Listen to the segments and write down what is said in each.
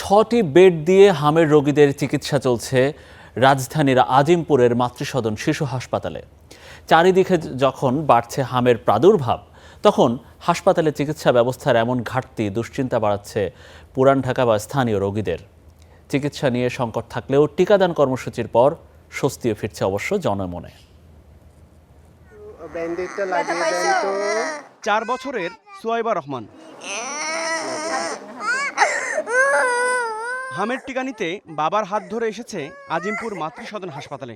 6টি বেড দিয়ে হামের রোগীদের চিকিৎসা চলছে রাজধানীর আজিমপুরের মাতৃসদন শিশু হাসপাতালে। চারিদিকে যখন বাড়ছে হামের প্রাদুর্ভাব, তখন হাসপাতালে চিকিৎসা ব্যবস্থার এমন ঘাটতি দুশ্চিন্তা বাড়াচ্ছে পুরান ঢাকা বা স্থানীয় রোগীদের। চিকিৎসা নিয়ে সংকট থাকলেও টিকাদান কর্মসূচির পর স্বস্তিও ফিরছে অবশ্য জনমনে। 4 বছরের সুয়াইবা রহমান হামের টিকা নিতে বাবার হাত ধরে এসেছে আজিমপুর মাতৃসদন হাসপাতালে।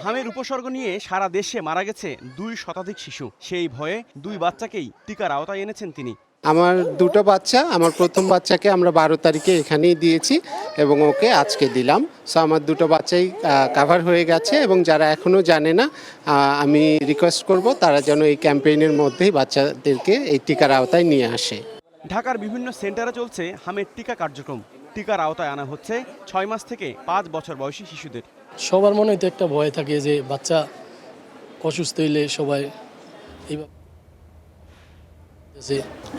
হামের উপসর্গ নিয়ে সারা দেশে মারা গেছে 2 শতাধিক শিশু। সেই ভয়ে 2 বাচ্চাকেই টিকার আওতায় এনেছেন তিনি। আমার 2টো বাচ্চা, আমার প্রথম বাচ্চাকে আমরা 12 তারিখে এখানেই দিয়েছি এবং ওকে আজকে দিলাম। সো আমার 2টো বাচ্চাই কাভার হয়ে গেছে এবং যারা এখনও জানে না, আমি রিকোয়েস্ট করব তারা যেন এই ক্যাম্পেইনের মধ্যেই বাচ্চাদেরকে এই টিকার আওতায় নিয়ে আসে। ঢাকার বিভিন্ন সেন্টারে চলছে হামের টিকা কার্যক্রম। টিকার আওতায় আনা হচ্ছে 6 মাস থেকে 5 বছর বয়সী শিশুদের। সবার মনে তো একটা ভয় থাকে যে বাচ্চা অসুস্থ হইলে সবাই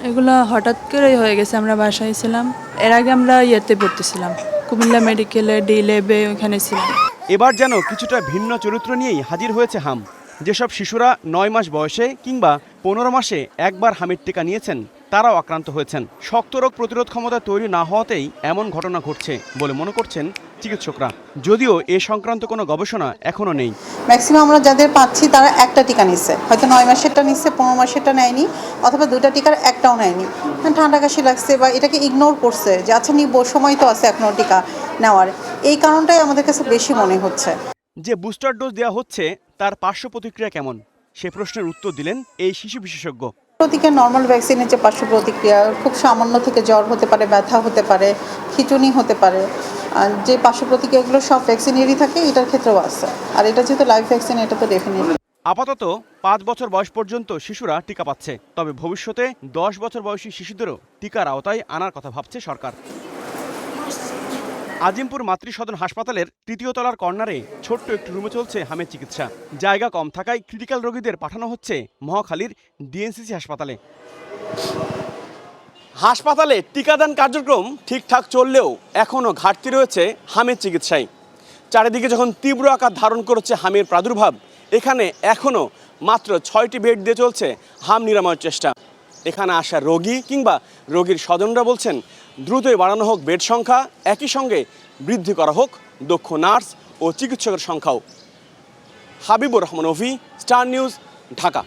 এগুলা হঠাৎ করেই হয়ে গেছে। আমরা বাসায় ছিলাম, এর আগে আমরা ইয়েতে পড়তেছিলাম, কুমিল্লা মেডিকেলে D-Lab-এ ওখানে ছিলাম। এবার যেন কিছুটা ভিন্ন চরিত্র নিয়েই হাজির হয়েছে হাম। যেসব শিশুরা 9 মাস বয়সে কিংবা 15 মাসে একবার হামের টিকা নিয়েছেন, তারাও আক্রান্ত হয়েছেন। শক্ত রোগ প্রতিরোধ ক্ষমতা তৈরি না হওয়াতেই এমন ঘটনা ঘটছে বলে মনে করছেন চিকিৎসকরা, যদিও এ সংক্রান্ত কোনো গবেষণা এখনো নেই। ম্যাক্সিমাম আমরা যাদের পাচ্ছি তারা একটা টিকা নিচ্ছে, হয়তো 9 মাসেরটা নিচ্ছে, 15 মাসেরটা নেয়নি, অথবা 2টা টিকার একটাও নেয়নি। ঠান্ডা কাশি লাগছে বা এটাকে ইগনোর করছে যে আচ্ছা নিব, সময় তো আছে এখনো টিকা নেওয়ার। এই কারণটাই আমাদের কাছে বেশি মনে হচ্ছে। যে বুস্টার ডোজ দেওয়া হচ্ছে তার পার্শ্ব প্রতিক্রিয়া কেমন, সে প্রশ্নের উত্তর দিলেন এই শিশু বিশেষজ্ঞ। প্রতিক্রিয়া নর্মাল ভ্যাকসিনের যে পার্শ্ব প্রতিক্রিয়া, খুব সামান্য থেকে জ্বর হতে পারে, ব্যথা হতে পারে, খিঁচুনি হতে পারে। যে পার্শ্ব প্রতিক্রিয়াগুলো সব ভ্যাকসিনেরই থাকে, এটার ক্ষেত্রেও আছে। আর এটা যেহেতু লাইভ ভ্যাকসিন, এটা তো ডেফিনেটলি। আপাতত 5 বছর বয়স পর্যন্ত শিশুরা টিকা পাচ্ছে, তবে ভবিষ্যতে 10 বছর বয়সী শিশুদেরও টিকার আওতায় আনার কথা ভাবছে সরকার। আজিমপুর মাতৃসদন হাসপাতালের 3য় তলার কর্নারে ছোট্ট একটি রুমে চলছে হামের চিকিৎসা। জায়গা কম থাকায় ক্রিটিক্যাল রোগীদের পাঠানো হচ্ছে মহাখালীর DNCC হাসপাতালে। হাসপাতালে টিকাদান কার্যক্রম ঠিকঠাক চললেও এখনও ঘাটতি রয়েছে হামের চিকিৎসায়। চারিদিকে যখন তীব্র আকার ধারণ করছে হামের প্রাদুর্ভাব, এখানে এখনও মাত্র 6টি বেড দিয়ে চলছে হাম নিরাময়ের চেষ্টা। এখানে আসা রোগী কিংবা রোগীর স্বজনরা বলছেন দ্রুতই বাড়ানো হোক বেড সংখ্যা, একই সঙ্গে বৃদ্ধি করা হোক দক্ষ নার্স ও চিকিৎসকের সংখ্যাও। হাবিবুর রহমান অভি, স্টার নিউজ, ঢাকা।